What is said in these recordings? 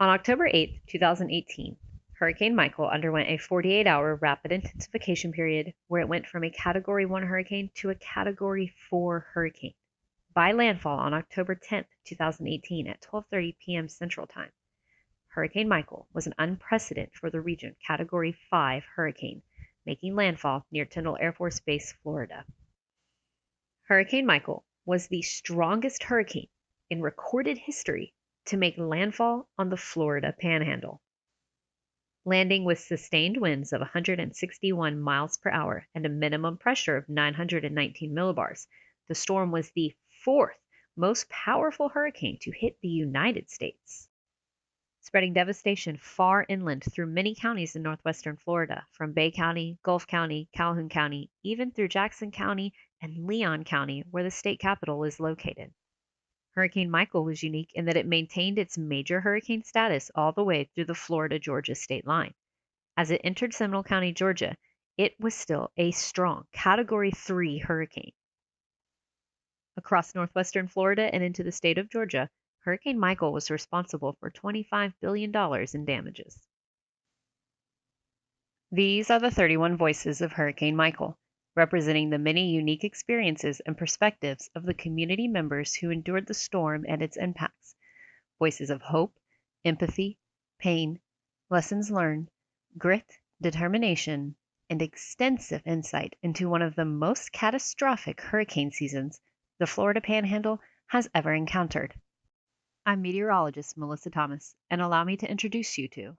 On October 8, 2018, Hurricane Michael underwent a 48-hour rapid intensification period where it went from a Category 1 hurricane to a Category 4 hurricane. By landfall on October 10, 2018 at 12:30 p.m. Central Time, Hurricane Michael was an unprecedented for the region Category 5 hurricane, making landfall near Tyndall Air Force Base, Florida. Hurricane Michael was the strongest hurricane in recorded history to make landfall on the Florida Panhandle. Landing with sustained winds of 161 miles per hour and a minimum pressure of 919 millibars, the storm was the fourth most powerful hurricane to hit the United States, spreading devastation far inland through many counties in northwestern Florida, from Bay County, Gulf County, Calhoun County, even through Jackson County and Leon County, where the state capital is located. Hurricane Michael was unique in that it maintained its major hurricane status all the way through the Florida-Georgia state line. As it entered Seminole County, Georgia, it was still a strong Category 3 hurricane. Across northwestern Florida and into the state of Georgia, Hurricane Michael was responsible for $25 billion in damages. These are the 31 voices of Hurricane Michael, representing the many unique experiences and perspectives of the community members who endured the storm and its impacts. Voices of hope, empathy, pain, lessons learned, grit, determination, and extensive insight into one of the most catastrophic hurricane seasons the Florida Panhandle has ever encountered. I'm meteorologist Melissa Thomas, and allow me to introduce you to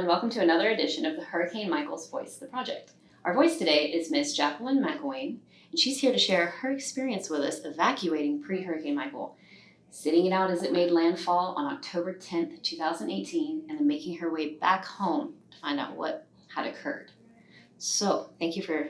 welcome to another edition of the Hurricane Michael's Voice, the project. Our voice today is Miss Jacqueline McIllwain, and she's here to share her experience with us evacuating pre-Hurricane Michael, sitting it out as it made landfall on October 10th, 2018, and then making her way back home to find out what had occurred. So, thank you for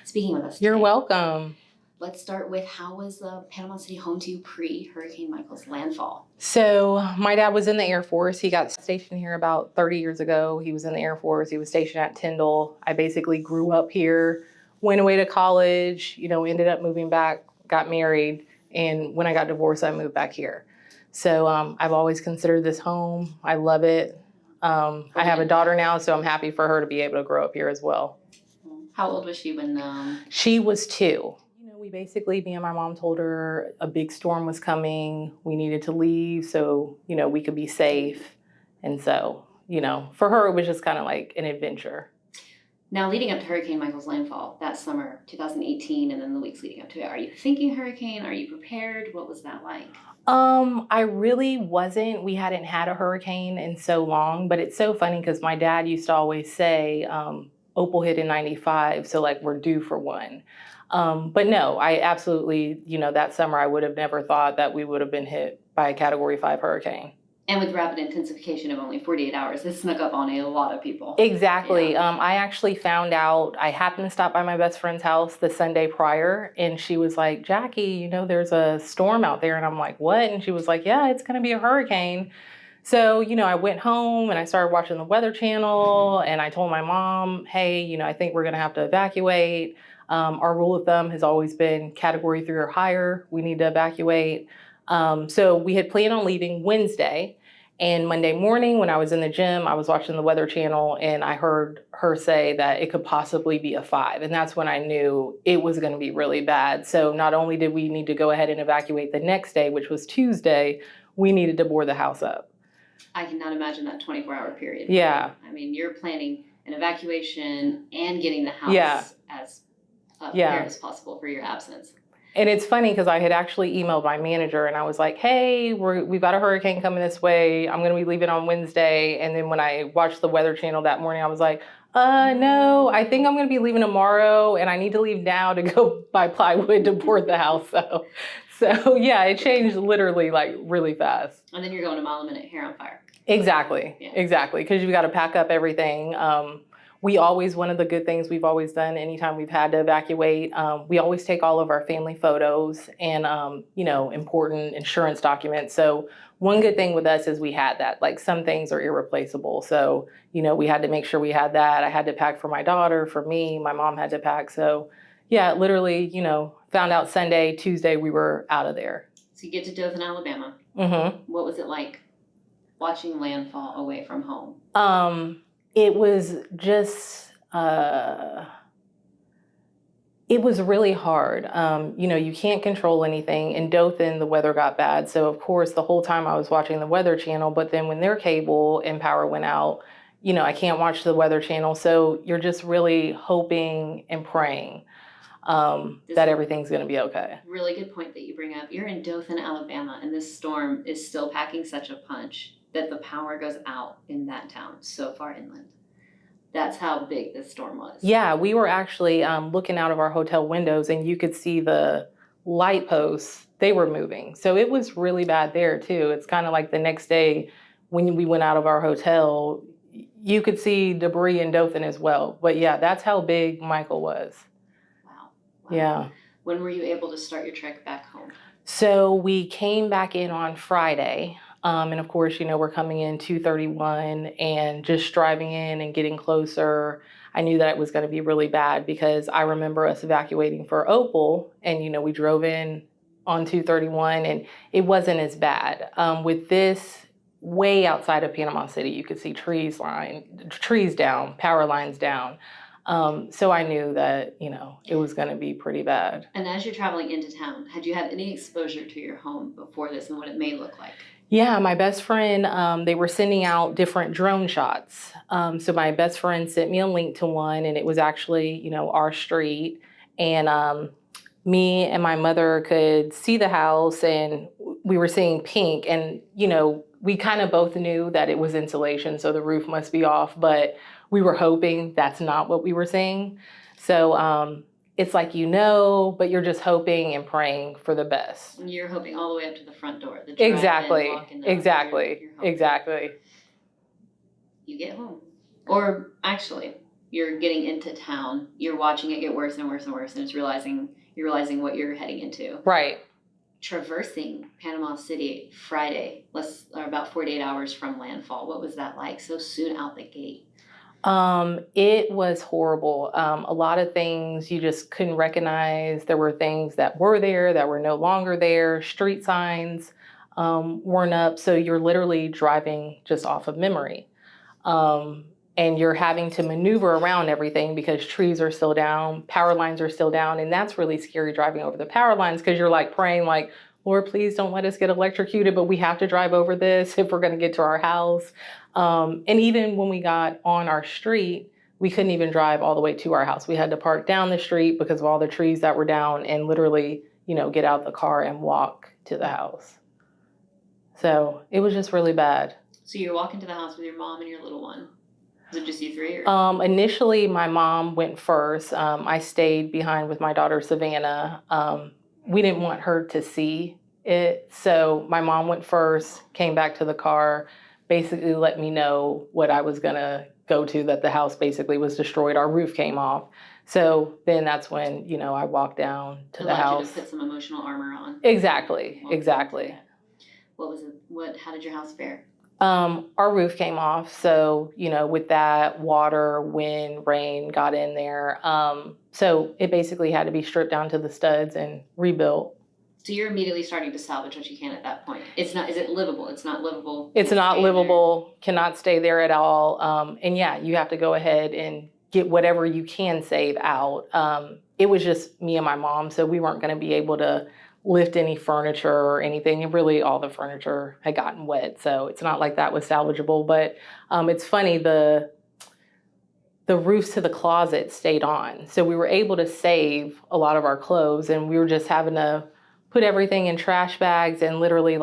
speaking with us today. You're welcome. Let's start with, how was Panama City home to you pre-Hurricane Michael's landfall? So my dad was in the Air Force. He got stationed here about 30 years ago. He was in the Air Force. He was stationed at Tyndall. I basically grew up here, went away to college, ended up moving back, got married. And when I got divorced, I moved back here. So I've always considered this home. I love it. I have a daughter now, so I'm happy for her to be able to grow up here as well. How old was she when? She was 2. Me and my mom told her a big storm was coming. We needed to leave so, we could be safe. And so, for her, it was just kind of like an adventure. Now, leading up to Hurricane Michael's landfall that summer, 2018, and then the weeks leading up to it, are you thinking hurricane? Are you prepared? What was that like? I really wasn't. We hadn't had a hurricane in so long, but it's so funny because my dad used to always say, Opal hit in 95, so we're due for one. But no, I absolutely, that summer I would have never thought that we would have been hit by a Category 5 hurricane. And with rapid intensification of only 48 hours, it snuck up on a lot of people. Exactly. Yeah. I actually found out, I happened to stop by my best friend's house the Sunday prior, and she was like, Jackie, there's a storm out there. And I'm like, what? And she was like, yeah, it's going to be a hurricane. So, I went home and I started watching the Weather Channel, and I told my mom, hey, I think we're going to have to evacuate. Our rule of thumb has always been Category 3 or higher. We need to evacuate. So we had planned on leaving Wednesday, and Monday morning when I was in the gym, I was watching the Weather Channel, and I heard her say that it could possibly be a 5. And that's when I knew it was going to be really bad. So not only did we need to go ahead and evacuate the next day, which was Tuesday, we needed to board the house up. I cannot imagine that 24-hour period. Yeah. I mean, you're planning an evacuation and getting the house as prepared as possible for your absence. And it's funny because I had actually emailed my manager and I was like, hey, we've got a hurricane coming this way. I'm going to be leaving on Wednesday. And then when I watched the Weather Channel that morning, I was like, no, I think I'm going to be leaving tomorrow and I need to leave now to go buy plywood to board the house. So yeah, it changed literally really fast. And then you're going a mile a minute, hair on fire. Exactly, Yeah. exactly. Because you've got to pack up everything. One of the good things we've always done anytime we've had to evacuate, we always take all of our family photos and, important insurance documents. So one good thing with us is we had that. Like some things are irreplaceable. So, we had to make sure we had that. I had to pack for my daughter, for me, my mom had to pack. So yeah, literally, found out Sunday, Tuesday, we were out of there. So you get to Dothan, Alabama. Mm-hmm. What was it like watching landfall away from home? It was just, it was really hard. You can't control anything. In Dothan, the weather got bad. So, of course, the whole time I was watching the Weather Channel, but then when their cable and power went out, I can't watch the Weather Channel. So you're just really hoping and praying that everything's going to be okay. Really good point that you bring up. You're in Dothan, Alabama, and this storm is still packing such a punch that the power goes out in that town so far inland. That's how big this storm was. Yeah, we were actually looking out of our hotel windows and you could see the light posts, they were moving. So it was really bad there too. It's kind of like the next day when we went out of our hotel, you could see debris in Dothan as well. But yeah, that's how big Michael was. Wow. Yeah. When were you able to start your trek back home? So we came back in on Friday. And of course, we're coming in 2:31 and just driving in and getting closer. I knew that it was going to be really bad because I remember us evacuating for Opal and, we drove in on 2:31 and it wasn't as bad. With this way outside of Panama City, you could see trees down, power lines down. So I knew that, it was going to be pretty bad. And as you're traveling into town, had you had any exposure to your home before this and what it may look like? Yeah, my best friend, they were sending out different drone shots. So my best friend sent me a link to one and it was actually, our street. And me and my mother could see the house and we were seeing pink and, we kind of both knew that it was insulation, so the roof must be off, but we were hoping that's not what we were seeing. So it's like, but you're just hoping and praying for the best. And you're hoping all the way up to the front door. The Exactly. You're Exactly. You get home. Or actually, you're getting into town, you're watching it get worse and worse and worse, and you're realizing what you're heading into. Right. Traversing Panama City Friday, about 48 hours from landfall. What was that like so soon out the gate? It was horrible. A lot of things you just couldn't recognize. There were things that were there that were no longer there. Street signs weren't up. So you're literally driving just off of memory. And you're having to maneuver around everything because trees are still down, power lines are still down. And that's really scary driving over the power lines because you're like praying like, Lord, please don't let us get electrocuted, but we have to drive over this if we're going to get to our house. And even when we got on our street, we couldn't even drive all the way to our house. We had to park down the street because of all the trees that were down and literally, get out the car and walk to the house. So it was just really bad. So you're walking to the house with your mom and your little one. Was it just you three? Or? Initially, my mom went first. I stayed behind with my daughter, Savannah. We didn't want her to see it. So my mom went first, came back to the car, basically let me know what I was going to go to, that the house basically was destroyed. Our roof came off. So then that's when, I walked down to the house. You to put some emotional armor on. Exactly. What was it? How did your house fare? Our roof came off. So, with that, water, wind, rain got in there. So it basically had to be stripped down to the studs and rebuilt. So you're immediately starting to salvage what you can at that point. Is it livable? It's not livable. It's not livable, cannot stay there at all. And yeah, you have to go ahead and get whatever you can save out. It was just me and my mom, so we weren't going to be able to lift any furniture or anything. And really all the furniture had gotten wet. So it's not like that was salvageable. But it's funny, the roofs to the closet stayed on. So we were able to save a lot of our clothes and we were just having to put everything in trash bags and literally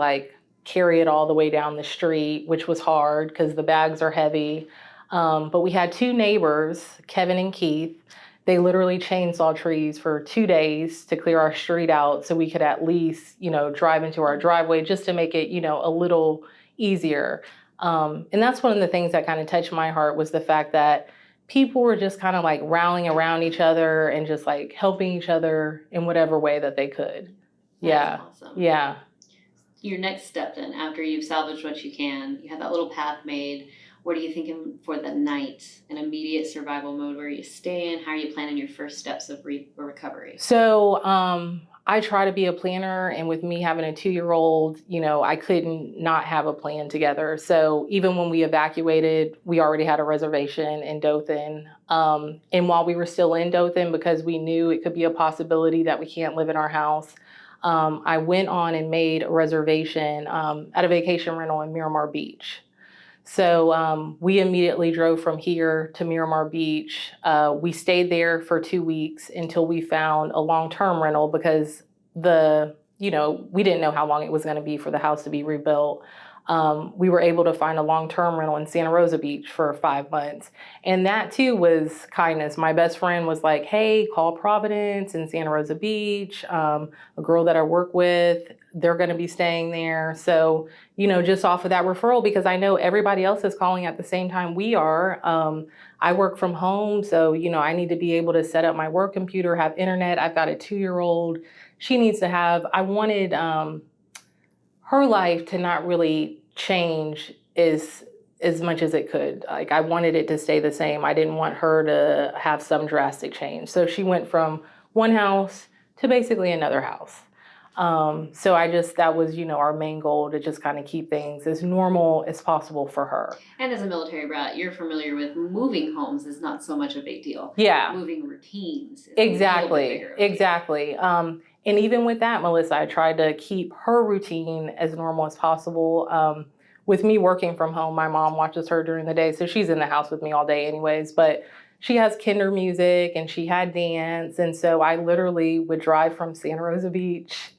carry it all the way down the street, which was hard because the bags are heavy. But we had two neighbors, Kevin and Keith. They literally chainsaw trees for 2 days to clear our street out so we could at least, drive into our driveway just to make it, a little easier. And that's one of the things that kind of touched my heart was the fact that people were just kind of like rallying around each other and just like helping each other in whatever way that they could. That's awesome. Yeah. Your next step then, after you've salvaged what you can, you have that little path made. What are you thinking for the night? An immediate survival mode, where you stay in? How are you planning your first steps of recovery? So I try to be a planner, and with me having a 2-year-old, I couldn't not have a plan together. So even when we evacuated, we already had a reservation in Dothan. And while we were still in Dothan, because we knew it could be a possibility that we can't live in our house, I went on and made a reservation at a vacation rental in Miramar Beach. So we immediately drove from here to Miramar Beach. We stayed there for 2 weeks until we found a long-term rental because we didn't know how long it was going to be for the house to be rebuilt. We were able to find a long-term rental in Santa Rosa Beach for 5 months. And that too was kindness. My best friend was like, hey, call Providence in Santa Rosa Beach. A girl that I work with, they're going to be staying there. So, just off of that referral, because I know everybody else is calling at the same time we are. I work from home. So, I need to be able to set up my work computer, have internet. I've got a 2-year-old. She needs to have, I wanted her life to not really change as much as it could. Like, I wanted it to stay the same. I didn't want her to have some drastic change. So she went from one house to basically another house. So that was, our main goal, to just kind of keep things as normal as possible for her. And as a military brat, you're familiar with moving homes is not so much a big deal. Yeah. Moving routines is exactly. And even with that, Melissa, I tried to keep her routine as normal as possible. With me working from home, my mom watches her during the day, so she's in the house with me all day anyways, but she has kinder music and she had dance. And so I literally would drive from Santa Rosa Beach.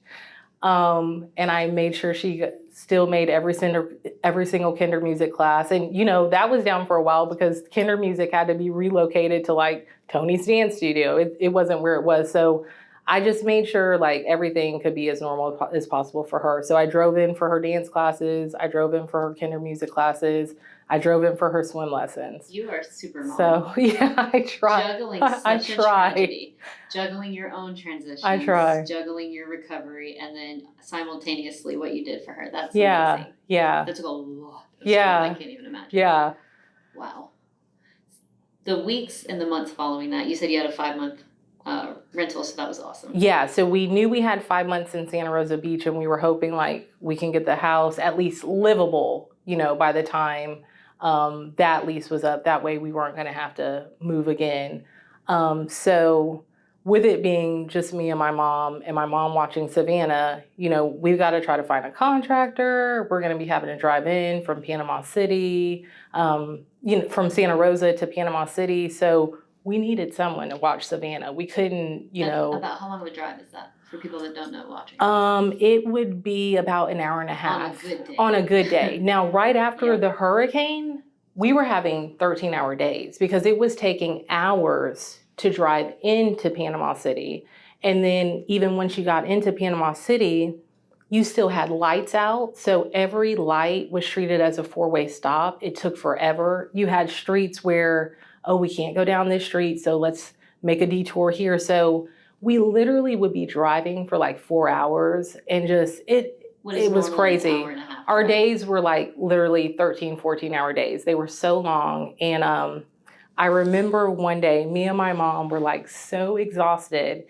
And I made sure she still made every single kinder music class. And, that was down for a while because kinder music had to be relocated to like Tony's dance studio. It wasn't where it was. So I just made sure like everything could be as normal as possible for her. So I drove in for her dance classes. I drove in for her kinder music classes. I drove in for her swim lessons. You are super mom. So yeah, I tried. Juggling such a tragedy. Juggling your own transitions. I try. Juggling your recovery, and then simultaneously what you did for her. That's amazing. Yeah. That took a lot of strength. I can't even imagine. Yeah. Wow. The weeks and the months following that, you said you had a 5-month rental, so that was awesome. Yeah, so we knew we had 5 months in Santa Rosa Beach, and we were hoping like we can get the house at least livable, by the time that lease was up. That way we weren't going to have to move again. So with it being just me and my mom watching Savannah, we've got to try to find a contractor. We're going to be having to drive in from Panama City, from Santa Rosa to Panama City. So we needed someone to watch Savannah. We couldn't, About how long of a drive is that for people that don't know watching? It would be about an hour and a half. On a good day. On a good day. Now, right after the hurricane, we were having 13-hour days because it was taking hours to drive into Panama City. And then even once you got into Panama City, you still had lights out. So every light was treated as a 4-way stop. It took forever. You had streets where, we can't go down this street, so let's make a detour here. So we literally would be driving for like 4 hours, and it was crazy. Our days were like literally 13, 14-hour days. They were so long. And I remember one day, me and my mom were like so exhausted,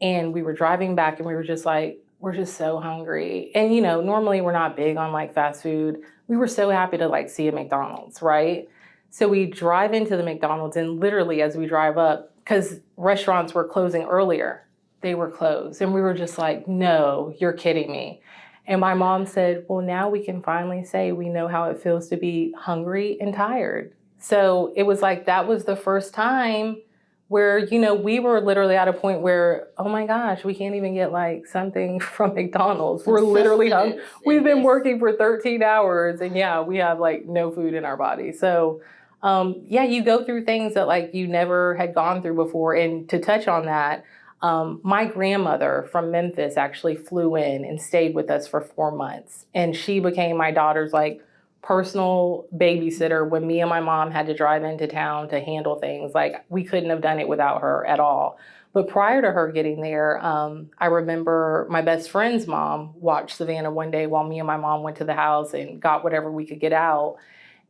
and we were driving back, and we were just like, we're just so hungry. And, normally we're not big on like fast food. We were so happy to like see a McDonald's, right? So we drive into the McDonald's, and literally as we drive up, because restaurants were closing earlier, they were closed. And we were just like, no, you're kidding me. And my mom said, well, now we can finally say we know how it feels to be hungry and tired. So it was like, that was the first time where, we were literally at a point where, oh my gosh, we can't even get like something from McDonald's. We're literally hungry. We've been working for 13 hours, and we have like no food in our body. So you go through things that like you never had gone through before. And to touch on that, my grandmother from Memphis actually flew in and stayed with us for 4 months. And she became my daughter's like personal babysitter when me and my mom had to drive into town to handle things. Like, we couldn't have done it without her at all. But prior to her getting there, I remember my best friend's mom watched Savannah one day while me and my mom went to the house and got whatever we could get out.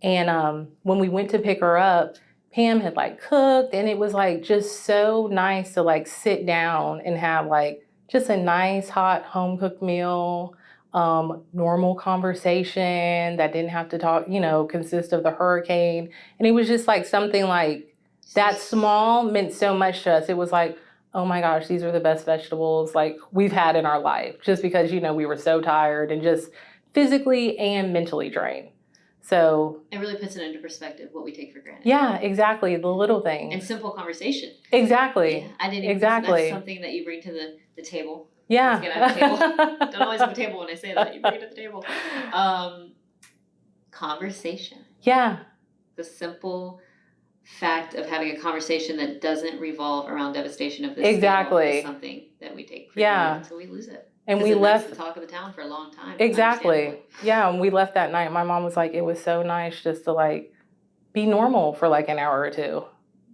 And when we went to pick her up, Pam had like cooked, and it was like just so nice to like sit down and have like just a nice hot home cooked meal, normal conversation that didn't have to talk, consist of the hurricane. And it was just like something like that small meant so much to us. It was like, oh my gosh, these are the best vegetables like we've had in our life, just because, we were so tired and just physically and mentally drained. So it really puts it into perspective what we take for granted. Yeah, exactly. The little things. And simple conversation. Exactly. Yeah, I didn't even that's something that you bring to the table. Yeah. Have a table. Don't always have a table when I say that. You bring it to the table. Conversation. Yeah. The simple fact of having a conversation that doesn't revolve around devastation of this exactly is something that we take for granted until we lose it. And we left the talk of the town for a long time. Exactly. Yeah, and we left that night. My mom was like, it was so nice just to like be normal for like an hour or two.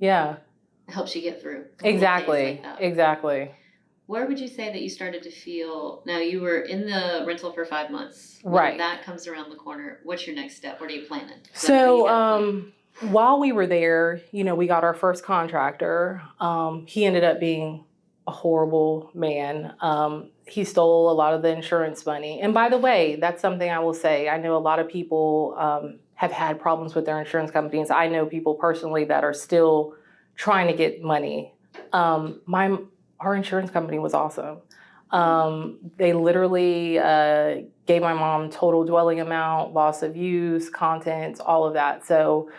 Yeah. It helps you get through. Exactly. Like exactly. Where would you say that you started to feel, now you were in the rental for 5 months. When right. that comes around the corner, what's your next step? What are you planning? So, while we were there, we got our first contractor. He ended up being a horrible man. He stole a lot of the insurance money. And by the way, that's something I will say. I know a lot of people have had problems with their insurance companies. I know people personally that are still trying to get money. Our insurance company was awesome. They literally gave my mom total dwelling amount, loss of use, contents, all of that. So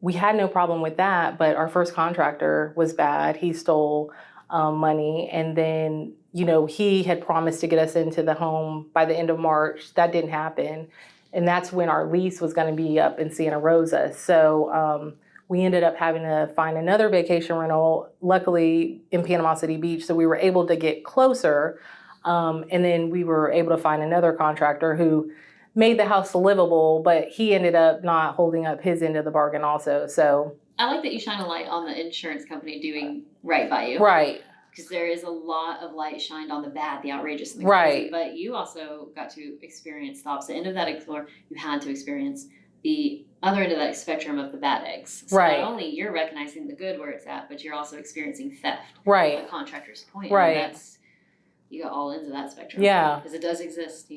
we had no problem with that, but our first contractor was bad. He stole money, and then he had promised to get us into the home by the end of March. That didn't happen, and that's when our lease was going to be up in Santa Rosa. So we ended up having to find another vacation rental, luckily in Panama City Beach, so we were able to get closer, and then we were able to find another contractor who made the house livable, but he ended up not holding up his end of the bargain also. So I like that you shine a light on the insurance company doing right by you. Right. Because there is a lot of light shined on the bad, the outrageous, and the crazy. But you also got to experience the opposite end of that explore. You had to experience the other end of that spectrum of the bad eggs. So not only you're recognizing the good where it's at, but you're also experiencing theft. Right. At the contractor's point. Right. And you got all ends of that spectrum. Yeah. Because it does exist.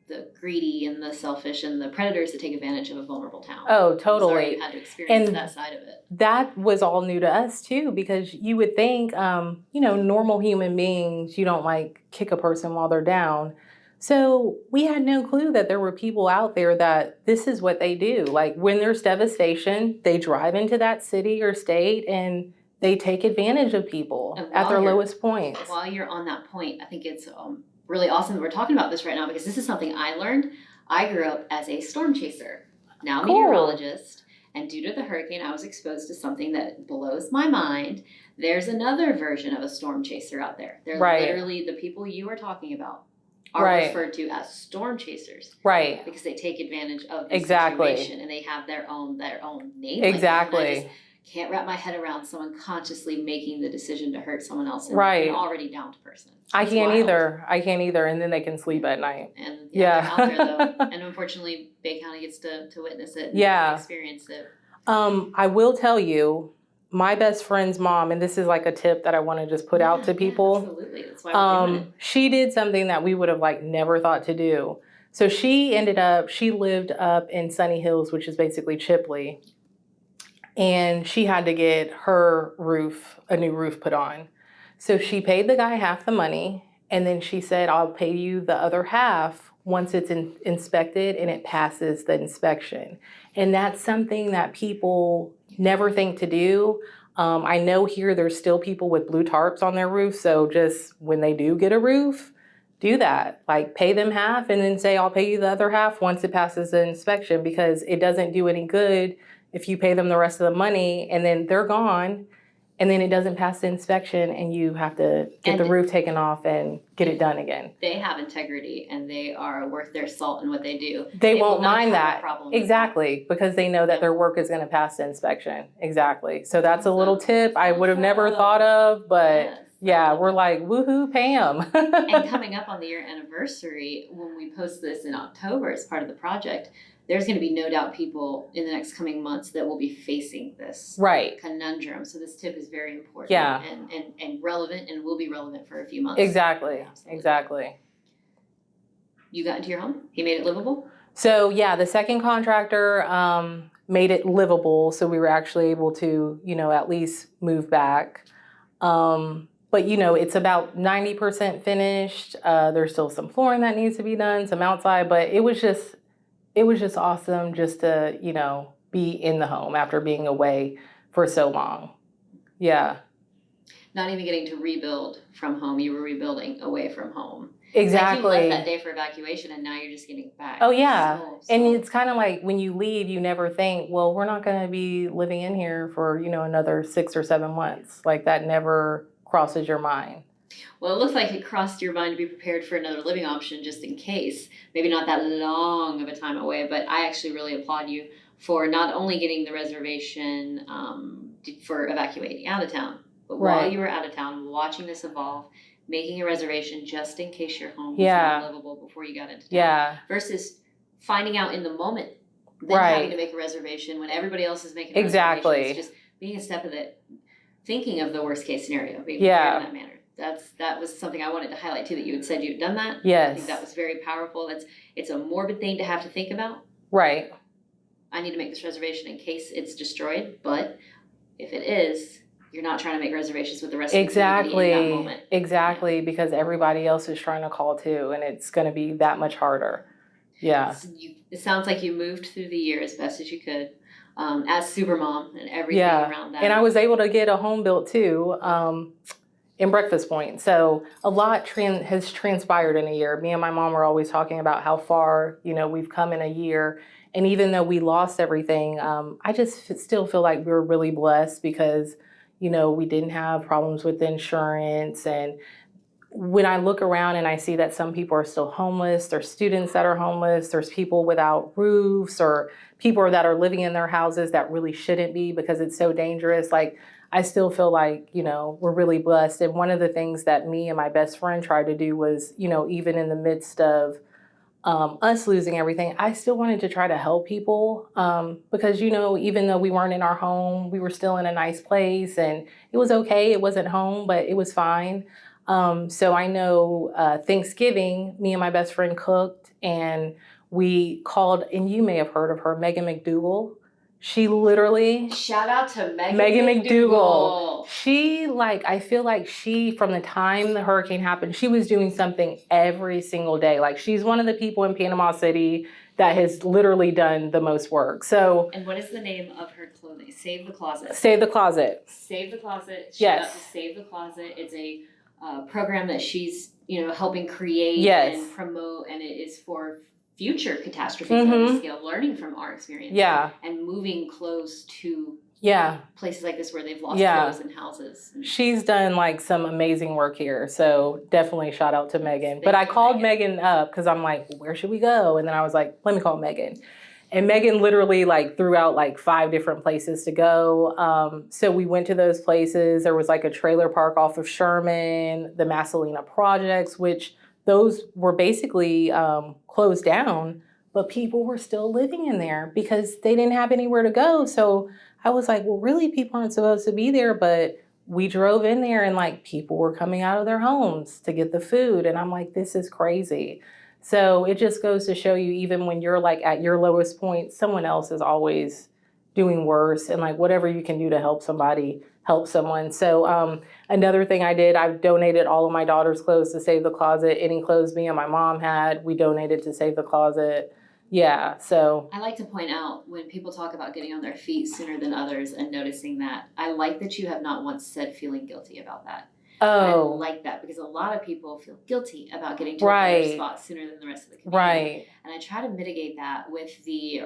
The greedy and the selfish and the predators that take advantage of a vulnerable town. Oh, totally. Sorry you had to experience that side of it. That was all new to us too, because you would think, normal human beings, you don't like kick a person while they're down. So we had no clue that there were people out there that this is what they do. Like when there's devastation, they drive into that city or state and they take advantage of people at their lowest points. While you're on that point, I think it's really awesome that we're talking about this right now, because this is something I learned. I grew up as a storm chaser, now a meteorologist, and due to the hurricane, I was exposed to something that blows my mind. There's another version of a storm chaser out there. They're literally the people you are talking about are referred to as storm chasers. Right. Because they take advantage of the situation and they have their own name. Exactly. Like can't wrap my head around someone consciously making the decision to hurt someone else and an already downed person. I can't either. And then they can sleep at night. And they're out there though. And unfortunately, Bay County gets to witness it and experience it. I will tell you, my best friend's mom, and this is like a tip that I want to just put out to people. Absolutely. That's why we're doing it. She did something that we would have never thought to do. So she lived up in Sunny Hills, which is basically Chipley. And she had to get her a new roof put on. So she paid the guy half the money, and then she said, I'll pay you the other half once it's inspected and it passes the inspection. And that's something that people never think to do. I know here there's still people with blue tarps on their roof, so just when they do get a roof, do that. Pay them half and then say, I'll pay you the other half once it passes the inspection, because it doesn't do any good if you pay them the rest of the money and then they're gone and then it doesn't pass the inspection and you have to get the roof taken off and get it done again. They have integrity and they are worth their salt in what they do. They won't mind that. Exactly, because they know that their work is going to pass the inspection. Exactly. So that's a little tip I would have never thought of, but yeah, we're like, woohoo, pay 'em. And coming up on the year anniversary, when we post this in October as part of the project, there's going to be no doubt people in the next coming months that will be facing this conundrum. So this tip is very important and relevant, and will be relevant for a few months. Exactly. Absolutely. Exactly. You got into your home? He made it livable? So yeah, the second contractor made it livable. So we were actually able to, at least move back. But it's about 90% finished. There's still some flooring that needs to be done, some outside, but it was just awesome just to, be in the home after being away for so long. Yeah. Not even getting to rebuild from home. You were rebuilding away from home. Exactly. Like you left that day for evacuation and now you're just getting back. Oh, yeah. And it's kind of like when you leave, you never think, well, we're not going to be living in here for, another 6 or 7 months. Like that never crosses your mind. Well, it looks like it crossed your mind to be prepared for another living option just in case. Maybe not that long of a time away, but I actually really applaud you for not only getting the reservation for evacuating out of town, but while you were out of town, watching this evolve, making a reservation just in case your home was not livable before you got into town. Versus finding out in the moment, then having to make a reservation when everybody else is making reservations. Just being a step of it, thinking of the worst case scenario, being prepared in that manner. That was something I wanted to highlight too, that you had said you had done that. Yes. I think that was very powerful. It's a morbid thing to have to think about. Right. I need to make this reservation in case it's destroyed, but if it is, you're not trying to make reservations with the rest of the community in that moment. Exactly, because everybody else is trying to call too, and it's going to be that much harder. Yeah. It sounds like you moved through the year as best as you could, as supermom and everything around that. And I was able to get a home built too. In Breakfast Point. So a lot has transpired in a year. Me and my mom were always talking about how far, we've come in a year. And even though we lost everything, I just still feel like we were really blessed because, we didn't have problems with insurance. And when I look around and I see that some people are still homeless, there's students that are homeless, there's people without roofs, or people that are living in their houses that really shouldn't be because it's so dangerous. Like, I still feel like, we're really blessed. And one of the things that me and my best friend tried to do was, even in the midst of us losing everything, I still wanted to try to help people because, even though we weren't in our home, we were still in a nice place and it was okay. It wasn't home, but it was fine. So I know Thanksgiving, me and my best friend cooked and we called, and you may have heard of her, Megghan McDougall. She literally... Shout out to Megghan McDougall. She, I feel like from the time the hurricane happened, she was doing something every single day. Like, she's one of the people in Panama City that has literally done the most work. So... And what is the name of her clothing? Save the Closet. Save the Closet. Save the Closet. Yes. Shout out to Save the Closet. It's a program that she's, helping create and promote, and it is for future catastrophes of this scale, learning from our experience. And moving clothes to places like this where they've lost clothes and houses. She's done some amazing work here. So definitely shout out to Megghan. But I called Megghan up because I'm like, where should we go? And then I was like, let me call Megghan. And Megghan literally threw out 5 different places to go. So we went to those places. There was a trailer park off of Sherman, the Masalina projects, which those were basically closed down, but people were still living in there because they didn't have anywhere to go. So I was like, well, really, people aren't supposed to be there, but we drove in there and people were coming out of their homes to get the food. And I'm like, this is crazy. So it just goes to show you, even when you're at your lowest point, someone else is always doing worse. And whatever you can do to help somebody, help someone. So another thing I did, I've donated all of my daughter's clothes to Save the Closet. Any clothes me and my mom had, we donated to Save the Closet. Yeah, so. I like to point out when people talk about getting on their feet sooner than others and noticing that, I like that you have not once said feeling guilty about that. Oh. I like that because a lot of people feel guilty about getting to a better spot sooner than the rest of the community. Right. And I try to mitigate that with the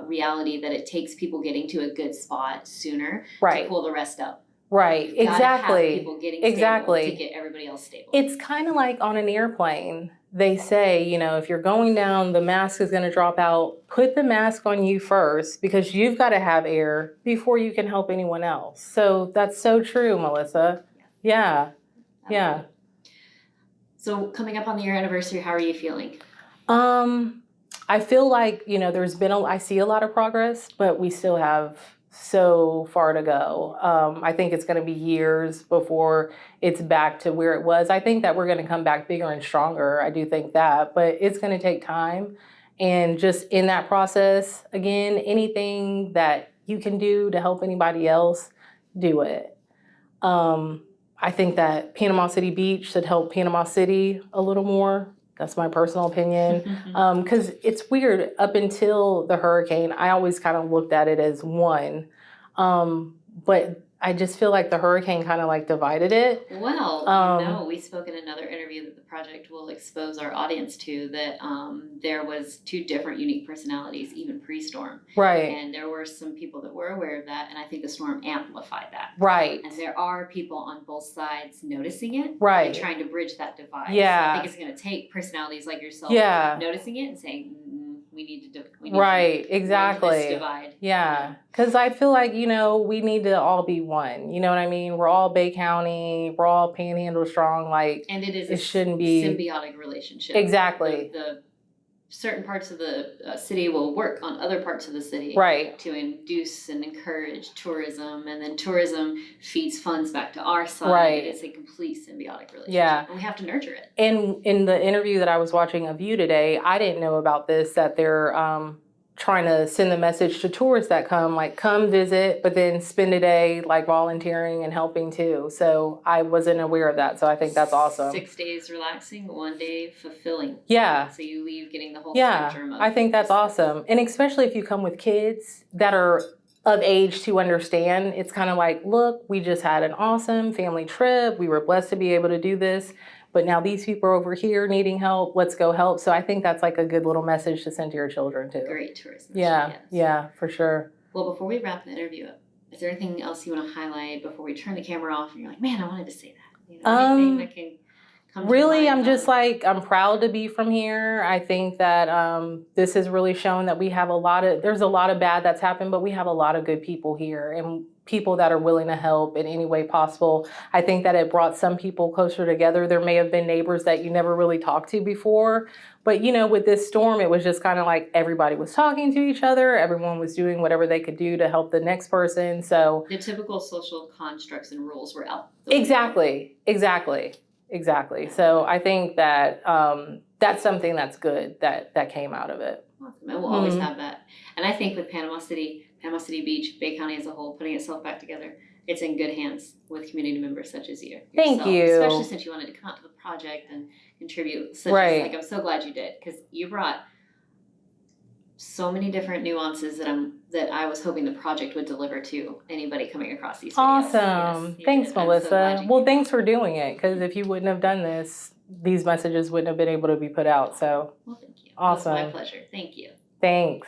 reality that it takes people getting to a good spot sooner to pull the rest up. Right, Gotta have exactly. people getting Exactly. stable to get everybody else stable. It's kind of like on an airplane. They say, you know, if you're going down, the mask is going to drop out. Put the mask on you first because you've got to have air before you can help anyone else. So that's so true, Melissa. Yeah. Yeah. So coming up on the year anniversary, how are you feeling? I feel like, you know, I see a lot of progress, but we still have so far to go. I think it's going to be years before it's back to where it was. I think that we're going to come back bigger and stronger. I do think that, but it's going to take time. And just in that process, again, anything that you can do to help anybody else, do it. I think that Panama City Beach should help Panama City a little more. That's my personal opinion. Because it's weird, up until the hurricane, I always kind of looked at it as one. But I just feel like the hurricane kind of like divided it. Well, no, we spoke in another interview that the project will expose our audience to, that there was two different unique personalities, even pre-storm. Right. And there were some people that were aware of that, and I think the storm amplified that. Right. And there are people on both sides noticing it. Right. And trying to bridge that divide. Yeah. So I think it's going to take personalities like yourself noticing it and saying, we need to right, exactly. bridge this divide. Yeah, because I feel like, you know, we need to all be one. You know what I mean? We're all Bay County. We're all Panhandle strong. Like, and it shouldn't be symbiotic relationship. Exactly. The certain parts of the city will work on other parts of the city, right, to induce and encourage tourism, and then tourism feeds funds back to our side. Right. It's a complete symbiotic relationship. Yeah. And we have to nurture it. And in the interview that I was watching of you today, I didn't know about this, that they're trying to send the message to tourists that come visit, but then spend a day like volunteering and helping too. So I wasn't aware of that. So I think that's awesome. 6 days relaxing, 1 day fulfilling. Yeah. So you leave getting the whole Yeah, spectrum of I think that's awesome. And especially if you come with kids that are of age to understand, it's kind of like, look, we just had an awesome family trip. We were blessed to be able to do this. But now these people are over here needing help. Let's go help. So I think that's like a good little message to send to your children too. Great tourism. Yeah, yes. Yeah, for sure. Well, before we wrap the interview up, is there anything else you want to highlight before we turn the camera off and you're like, man, I wanted to say that? You know, anything that can come really, to mind? I'm just like, I'm proud to be from here. I think that this has really shown that we have there's a lot of bad that's happened, but we have a lot of good people here and people that are willing to help in any way possible. I think that it brought some people closer together. There may have been neighbors that you never really talked to before, but you know, with this storm, it was just kind of like everybody was talking to each other. Everyone was doing whatever they could do to help the next person. So the typical social constructs and rules were out. Exactly. So I think that that's something that's good that came out of it. Awesome. And we'll always have that. And I think with Panama City Beach, Bay County as a whole, putting itself back together, it's in good hands with community members such as you. Thank you. Especially since you wanted to come out to the project and contribute. I'm so glad you did, because you brought so many different nuances that I was hoping the project would deliver to anybody coming across these videos. Awesome. Yes, thanks, Melissa. So thanks for doing it, because if you wouldn't have done this, these messages wouldn't have been able to be put out. So well, thank you. Awesome. It was my pleasure. Thank you. Thanks.